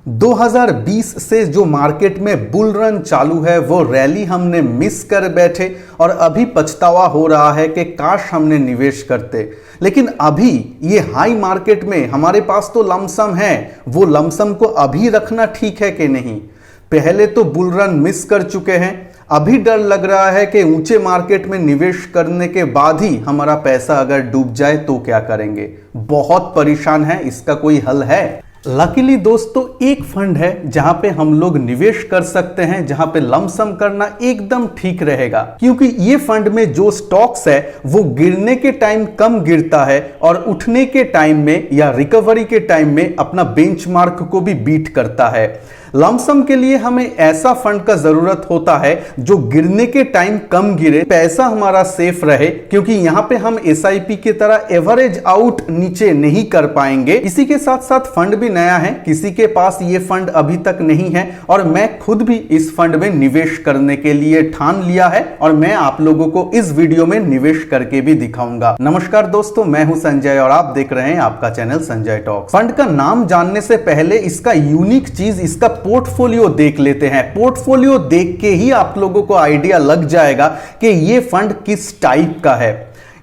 2020 से जो मार्केट में बुल रन चालू है वो रैली हमने मिस कर बैठे और अभी पछतावा हो रहा है कि काश हमने निवेश करते। लेकिन अभी ये हाई मार्केट में हमारे पास तो लमसम है, वो लमसम को अभी रखना ठीक है कि नहीं। पहले तो बुल रन मिस कर चुके हैं, अभी डर लग रहा है कि ऊंचे मार्केट में निवेश करने के बाद ही हमारा पैसा अगर डूब जाए तो क्या करेंगे। बहुत परेशान है, इसका कोई हल है? लकीली दोस्तों एक फंड है जहां पे हम लोग निवेश कर सकते हैं, जहां पे लमसम करना एकदम ठीक रहेगा, क्योंकि ये फंड में जो स्टॉक्स है वो गिरने के टाइम कम गिरता है और उठने के टाइम में या रिकवरी के टाइम में अपना बेंचमार्क को भी बीट करता है। लमसम के लिए हमें ऐसा फंड का जरूरत होता है जो गिरने के टाइम कम गिरे, पैसा हमारा सेफ रहे, क्योंकि यहां पे हम एसआईपी की तरह एवरेज आउट नीचे नहीं कर पाएंगे। इसी के साथ साथ फंड भी नया है, किसी के पास ये फंड अभी तक नहीं है और मैं खुद भी इस फंड में निवेश करने के लिए ठान लिया है और मैं आप लोगों को इस वीडियो में निवेश करके भी दिखाऊंगा। नमस्कार दोस्तों, मैं हूं संजय और आप देख रहे हैं आपका चैनल संजय टॉक्स। फंड का नाम जानने से पहले इसका यूनिक चीज, इसका पोर्टफोलियो देख लेते हैं। पोर्टफोलियो देख के ही आप लोगों को आइडिया लग जाएगा कि ये फंड किस टाइप का है।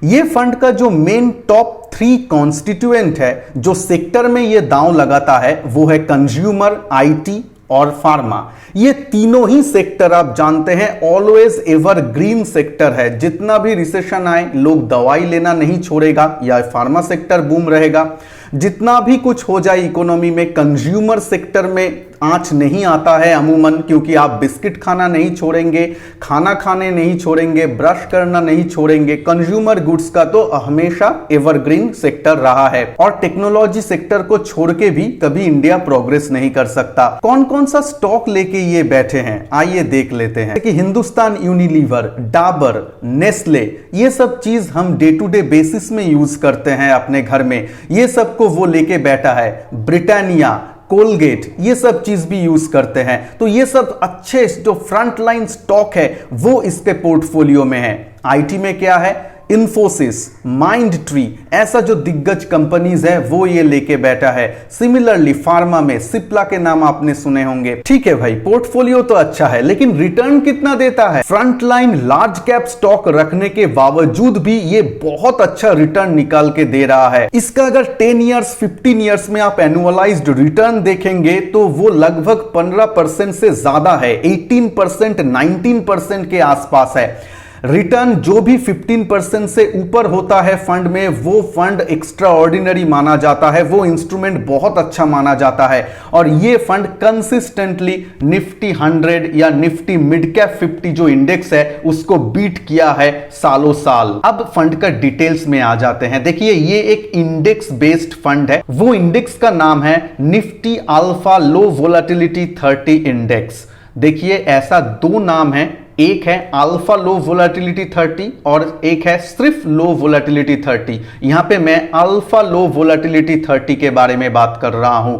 ये फंड का जो मेन टॉप 3 कॉन्स्टिट्यूएंट है, जो सेक्टर में ये दांव लगाता है, वो है कंज्यूमर, आईटी और फार्मा। ये तीनों ही सेक्टर आप जानते हैं ऑलवेज एवर ग्रीन सेक्टर है। जितना भी रिसेशन आए लोग दवाई लेना नहीं छोड़ेगा या फार्मा सेक्टर बूम रहेगा। जितना भी कुछ हो जाए इकोनॉमी में, कंज्यूमर सेक्टर में आंच नहीं आता है अमूमन, क्योंकि आप बिस्किट खाना नहीं छोड़ेंगे, खाना खाने नहीं छोड़ेंगे, ब्रश करना नहीं छोड़ेंगे। कंज्यूमर गुड्स का तो हमेशा एवरग्रीन सेक्टर रहा है और टेक्नोलॉजी सेक्टर को छोड़ के भी कभी इंडिया प्रोग्रेस नहीं कर सकता। कौन कौन सा स्टॉक लेके ये बैठे हैं, आइए देख लेते हैं। कि हिंदुस्तान यूनिलीवर, डाबर, नेस्ले, ये सब चीज हम डे टू डे बेसिस में यूज करते हैं अपने घर में, ये सबको वो लेके बैठा है। ब्रिटानिया, कोलगेट, ये सब चीज भी यूज करते हैं। तो ये सब अच्छे जो फ्रंट लाइन स्टॉक है वो इसके पोर्टफोलियो में है। आईटी में क्या है? इन्फोसिस, माइंड ट्री, ऐसा जो दिग्गज कंपनीज है वो ये लेके बैठा है। सिमिलरली फार्मा में सिप्ला के नाम आपने सुने होंगे। ठीक है भाई, पोर्टफोलियो तो अच्छा है, लेकिन रिटर्न कितना देता है? फ्रंटलाइन लार्ज कैप स्टॉक रखने के बावजूद भी ये बहुत अच्छा रिटर्न निकाल के दे रहा है। इसका अगर 10 ईयर्स 15 ईयर्स में आप एनुअलाइज्ड रिटर्न देखेंगे तो वो लगभग 15% से ज्यादा है, 18% 19% के आसपास है। रिटर्न जो भी 15% से ऊपर होता है फंड में, वो फंड एक्स्ट्रा ऑर्डिनरी माना जाता है, वो इंस्ट्रूमेंट बहुत अच्छा माना जाता है। और ये फंड कंसिस्टेंटली निफ्टी 100 या निफ्टी मिड कैप 50 जो इंडेक्स है उसको बीट किया है सालों साल। अब फंड का डिटेल्स में आ जाते हैं। देखिए, ये एक इंडेक्स बेस्ड फंड है। वो इंडेक्स का नाम है निफ्टी अल्फा लो वोलेटिलिटी 30 इंडेक्स। देखिए, ऐसा 2 नाम है, एक है अल्फा लो वोलेटिलिटी 30 और एक है सिर्फ लो वोलेटिलिटी 30। यहां पे मैं अल्फा लो वोलेटिलिटी 30 के बारे में बात कर रहा हूं।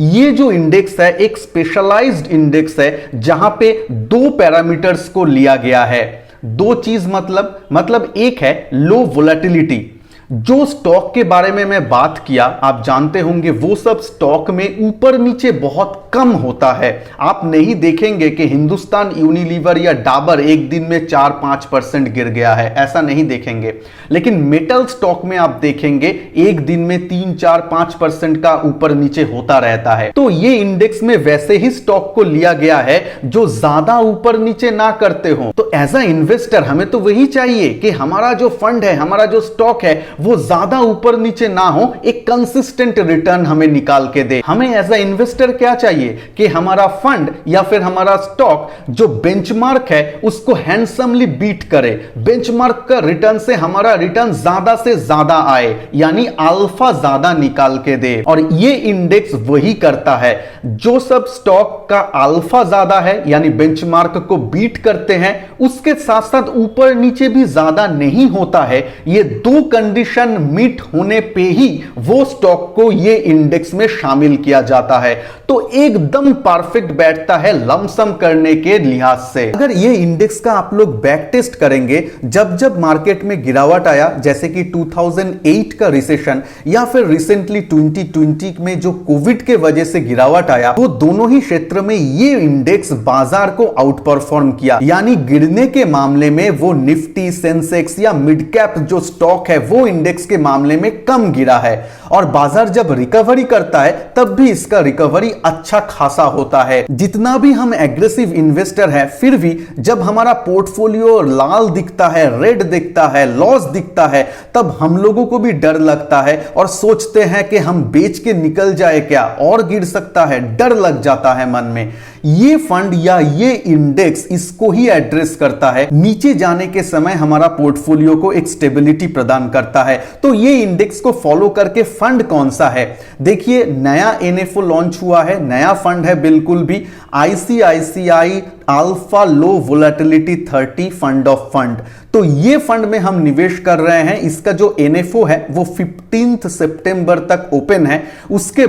ये जो इंडेक्स है एक स्पेशलाइज्ड इंडेक्स है जहां पे 2 पैरामीटर्स को लिया गया है। 2 चीज मतलब एक है लो वोलेटिलिटी। जो स्टॉक के बारे में मैं बात किया आप जानते होंगे, वो सब स्टॉक में ऊपर नीचे बहुत कम होता है। आप नहीं देखेंगे कि हिंदुस्तान यूनिलीवर या डाबर एक दिन में 4-5% गिर गया है, ऐसा नहीं देखेंगे। लेकिन मेटल स्टॉक में आप देखेंगे एक दिन में 3-4-5% का ऊपर नीचे होता रहता है। तो ये इंडेक्स में वैसे ही स्टॉक को लिया गया है जो ज्यादा ऊपर नीचे ना करते हो। तो एज अ इन्वेस्टर हमें तो वही चाहिए कि हमारा जो फंड है, हमारा जो स्टॉक है, वो ज्यादा ऊपर नीचे ना हो, एक कंसिस्टेंट रिटर्न हमें निकाल के दे। हमें एज अ इन्वेस्टर क्या चाहिए कि हमारा फंड या फिर हमारा स्टॉक जो बेंचमार्क है उसको हैंडसमली बीट करे। बेंचमार्क का रिटर्न से हमारा रिटर्न ज्यादा से ज्यादा आए, यानी अल्फा ज्यादा निकाल के दे। और ये इंडेक्स वही करता है। जो सब स्टॉक का अल्फा ज्यादा है यानी बेंचमार्क को बीट करते हैं, उसके साथ साथ ऊपर नीचे भी ज्यादा नहीं होता है। ये 2 कंडीशन कंडीशन मीट होने पे ही वो स्टॉक को ये इंडेक्स में शामिल किया जाता है। तो एकदम परफेक्ट बैठता है लमसम करने के लिहाज से। अगर ये इंडेक्स का आप लोग बैक टेस्ट करेंगे, जब जब मार्केट में गिरावट आया, जैसे कि 2008 का रिसेशन या फिर रिसेंटली 2020 में जो कोविड के वजह से गिरावट आया, वो दोनों ही क्षेत्र में ये इंडेक्स बाजार को आउट परफॉर्म किया। यानी गिरने के मामले में वो निफ्टी, सेंसेक्स या मिड कैप जो स्टॉक है वो इंडेक्स के मामले में कम गिरा है। और बाजार जब रिकवरी करता है तब भी इसका रिकवरी अच्छा खासा होता है। जितना भी हम एग्रेसिव इन्वेस्टर है, फिर भी जब हमारा पोर्टफोलियो लाल दिखता है, रेड दिखता है, लॉस दिखता है, तब हम लोगों को भी डर लगता है और सोचते हैं कि हम बेच के निकल जाए क्या, और गिर सकता है, डर लग जाता है मन में। ये फंड या ये इंडेक्स इसको ही एड्रेस करता है। नीचे जाने के समय हमारा पोर्टफोलियो को एक स्टेबिलिटी प्रदान करता है। तो ये इंडेक्स को फॉलो करके फंड कौन सा है? देखिए, नया एनएफओ लॉन्च हुआ है, नया फंड है बिल्कुल भी, ICICI alpha low volatility 30 fund of fund. तो ये फंड में हम निवेश कर रहे हैं। इसका जो एनएफओ है वो 15 सितंबर तक ओपन है। उसके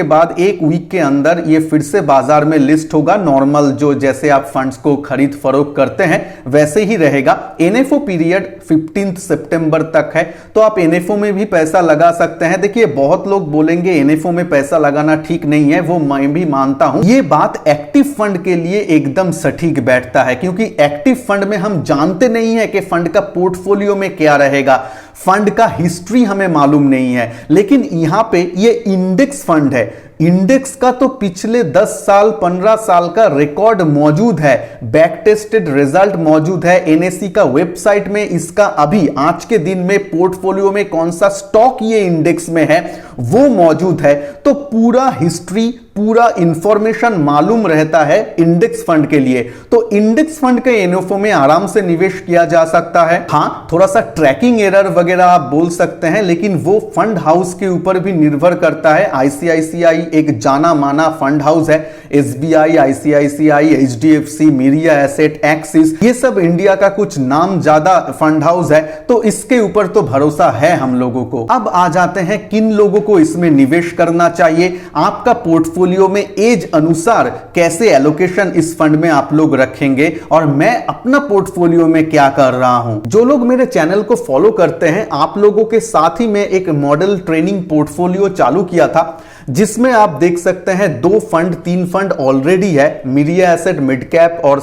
बाद एक वीक के अंदर ये फिर से बाजार में लिस्ट होगा। नॉर्मल जो जैसे आप फंड्स को खरीद फरोख्त करते हैं वैसे ही रहेगा। एनएफओ पीरियड 15 सितंबर तक है, तो आप एनएफओ में भी पैसा लगा सकते हैं। देखिए, बहुत लोग बोलेंगे एनएफओ में पैसा लगाना ठीक नहीं है, वो मैं भी मानता हूं। ये बात एक्टिव फंड के लिए एकदम सटीक बैठता है, क्योंकि एक्टिव फंड में हम जानते नहीं है कि फंड का पोर्टफोलियो में क्या रहेगा, फंड का हिस्ट्री हमें मालूम नहीं है। लेकिन यहां पे ये इंडेक्स फंड है, इंडेक्स का तो पिछले 10 साल 15 साल का रिकॉर्ड मौजूद है, बैक टेस्टेड रिजल्ट मौजूद है एनएसई का वेबसाइट में। इसका अभी आज के दिन में पोर्टफोलियो में कौन सा स्टॉक ये इंडेक्स में है वो मौजूद है। तो पूरा हिस्ट्री, पूरा इंफॉर्मेशन मालूम रहता है इंडेक्स फंड के लिए। तो इंडेक्स फंड के एनएफओ में आराम से निवेश किया जा सकता है। हां, थोड़ा सा ट्रैकिंग एरर वगैरह आप बोल सकते हैं, लेकिन वो फंड हाउस के ऊपर भी निर्भर करता है। आईसीआईसीआई एक जाना माना फंड हाउस है, एसबीआई, आईसीआईसीआई, एचडीएफसी, मिरिया एसेट, एक्सिस, ये सब इंडिया का कुछ नाम ज्यादा फंड हाउस है, तो इसके ऊपर तो भरोसा है हम लोगों को। अब आ जाते हैं किन लोगों को इसमें निवेश करना चाहिए। आपका पोर्टफोलियो में एज अनुसार कैसे एलोकेशन इस फंड में आप लोग रखेंगे, और मैं अपना पोर्टफोलियो में क्या कर रहा हूं। जो लोग मेरे चैनल को फॉलो करते हैं, आप लोगों के साथ ही मैं एक मॉडल ट्रेनिंग पोर्टफोलियो चालू किया था, जिसमें आप देख सकते हैं 2 फंड 3 फंड ऑलरेडी है। मिरिया एसेट मिड कैप और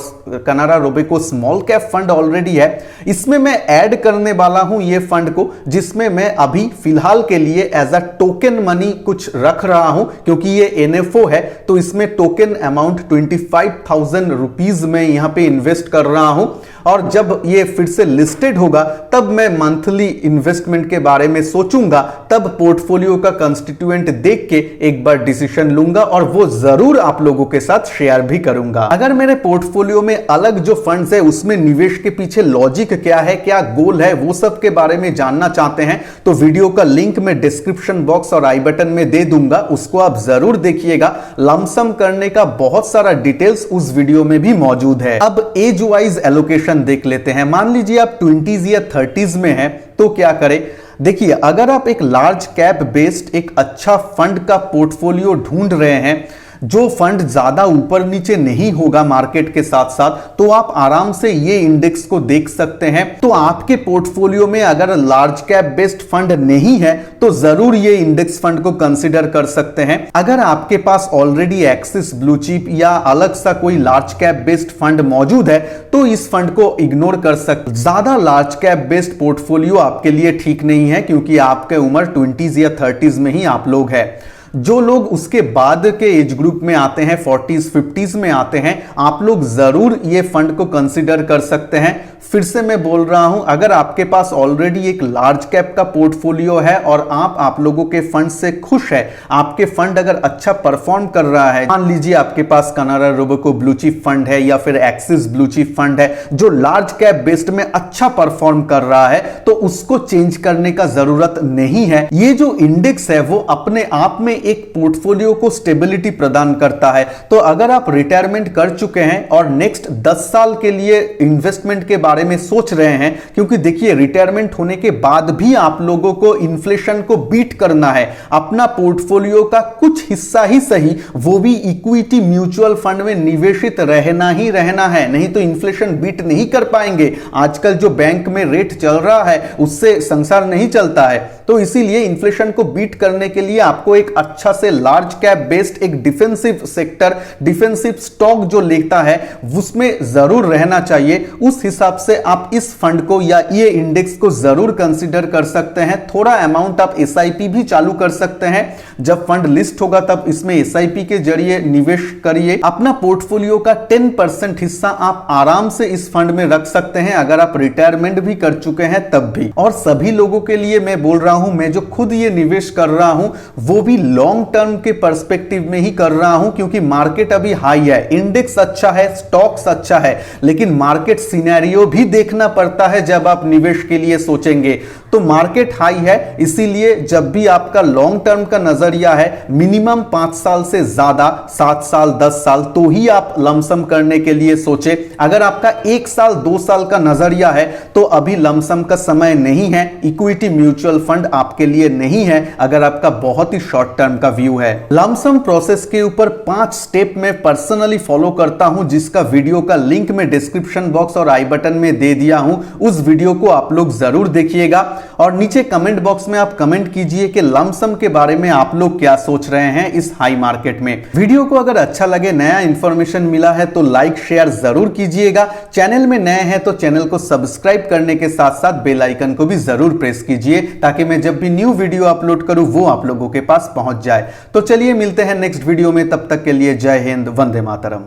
Canara Robeco small cap fund already है। इसमें मैं ऐड करने वाला हूं ये फंड को, जिसमें मैं अभी फिलहाल के लिए एज अ टोकन मनी कुछ रख रहा हूं, क्योंकि ये एनएफओ है तो इसमें टोकन अमाउंट 25,000 रुपीज में यहां पे इन्वेस्ट कर रहा हूं। और जब ये फिर से लिस्टेड होगा तब मैं मंथली इन्वेस्टमेंट के बारे में सोचूंगा, तब पोर्टफोलियो का कंस्टिट्यूएंट देख के एक बार डिसीजन लूंगा और वो जरूर आप लोगों के साथ शेयर भी करूंगा। अगर मेरे पोर्टफोलियो में अलग जो फंड्स है उसमें निवेश के पीछे लॉजिक क्या है, क्या गोल है, वो सब के बारे में जानना चाहते हैं तो वीडियो का लिंक मैं डिस्क्रिप्शन बॉक्स और आई बटन में दे दूंगा, उसको आप जरूर देखिएगा। लमसम करने का बहुत सारा डिटेल्स उस वीडियो में भी मौजूद है। अब एज वाइज एलोकेशन देख लेते हैं। मान लीजिए आप 20s या 30s में हैं, तो क्या करें? देखिए, अगर आप एक लार्ज कैप बेस्ड एक अच्छा फंड का पोर्टफोलियो ढूंढ रहे हैं, जो फंड ज्यादा ऊपर नीचे नहीं होगा मार्केट के साथ साथ, तो आप आराम से ये इंडेक्स को देख सकते हैं। तो आपके पोर्टफोलियो में अगर लार्ज कैप बेस्ड फंड नहीं है तो जरूर ये इंडेक्स फंड को कंसीडर कर सकते हैं। अगर आपके पास ऑलरेडी एक्सिस ब्लू चिप या अलग सा कोई लार्ज कैप बेस्ड फंड मौजूद है तो इस फंड को इग्नोर कर सकते। ज्यादा लार्ज कैप बेस्ड पोर्टफोलियो आपके लिए ठीक नहीं है, क्योंकि आपके उम्र 20s या 30s में ही आप लोग हैं। जो लोग उसके बाद के एज ग्रुप में आते हैं, 40s 50s में आते हैं, आप लोग जरूर ये फंड को कंसीडर कर सकते हैं। फिर से मैं बोल रहा हूं, अगर आपके पास ऑलरेडी एक लार्ज कैप का पोर्टफोलियो है और आप लोगों के फंड से खुश है, आपके फंड अगर अच्छा परफॉर्म कर रहा है, मान लीजिए आपके पास कनारा रोबेको ब्लू चिप फंड है या फिर एक्सिस ब्लू चिप फंड है जो लार्ज कैप बेस्ड में अच्छा परफॉर्म कर रहा है, तो उसको चेंज करने का जरूरत नहीं है। ये जो इंडेक्स है वो अपने आप में एक पोर्टफोलियो को स्टेबिलिटी प्रदान करता है। तो अगर आप रिटायरमेंट कर चुके हैं और नेक्स्ट 10 साल के लिए इन्वेस्टमेंट के बारे में सोच रहे हैं, क्योंकि देखिए रिटायरमेंट होने के बाद भी आप लोगों को इन्फ्लेशन को बीट करना है, अपना पोर्टफोलियो का कुछ हिस्सा ही सही वो भी इक्विटी म्यूचुअल फंड में निवेशित रहना ही रहना है, नहीं तो इन्फ्लेशन बीट नहीं कर पाएंगे। आजकल जो बैंक में रेट चल रहा है उससे संसार नहीं चलता है। तो इसीलिए इन्फ्लेशन को बीट करने के लिए आपको एक अच्छा से लार्ज कैप बेस्ड एक डिफेंसिव सेक्टर, डिफेंसिव स्टॉक जो लेता है उसमें जरूर रहना चाहिए। उस हिसाब से आप इस फंड को या ये इंडेक्स को जरूर कंसीडर कर सकते हैं। थोड़ा अमाउंट आप एसआईपी भी चालू कर सकते हैं। जब फंड लिस्ट होगा तब इसमें एसआईपी के जरिए निवेश करिए। अपना पोर्टफोलियो का 10% हिस्सा आप आराम से इस फंड में रख सकते हैं अगर आप रिटायरमेंट भी कर चुके हैं तब भी। और सभी लोगों के लिए मैं बोल रहा हूं, मैं जो खुद ये निवेश कर रहा हूं वो भी लॉन्ग टर्म के पर्सपेक्टिव में ही कर रहा हूं, क्योंकि मार्केट अभी हाई है, इंडेक्स अच्छा है, स्टॉक्स अच्छा है, लेकिन मार्केट सिनेरियो भी देखना पड़ता है जब आप निवेश के लिए सोचेंगे। तो मार्केट हाई है, इसीलिए जब भी आपका लॉन्ग टर्म का नजरिया है मिनिमम 5 साल से ज्यादा, 7 साल 10 साल, तो ही आप लमसम करने के लिए सोचे। अगर आपका 1 साल 2 साल का नजरिया है तो अभी लमसम का समय नहीं है, इक्विटी म्यूचुअल फंड आपके लिए नहीं है अगर आपका बहुत ही शॉर्ट टर्म का व्यू है। लमसम प्रोसेस के ऊपर 5 स्टेप में पर्सनली फॉलो करता हूं, जिसका वीडियो का लिंक मैं डिस्क्रिप्शन बॉक्स और आई बटन में दे दिया हूं। उस वीडियो को आप लोग जरूर देखिएगा और नीचे कमेंट बॉक्स में आप कमेंट कीजिए कि लमसम के बारे में आप लोग क्या सोच रहे हैं इस हाई मार्केट में। वीडियो को अगर अच्छा लगे, नया इंफॉर्मेशन मिला है तो लाइक शेयर जरूर कीजिएगा। चैनल में नए हैं तो चैनल को सब्सक्राइब करने के साथ साथ बेल आइकन को भी जरूर प्रेस कीजिए ताकि मैं जब भी न्यू वीडियो अपलोड करूं वो आप लोगों के पास पहुंच जाए। तो चलिए मिलते हैं नेक्स्ट वीडियो में, तब तक के लिए जय हिंद, वंदे मातरम।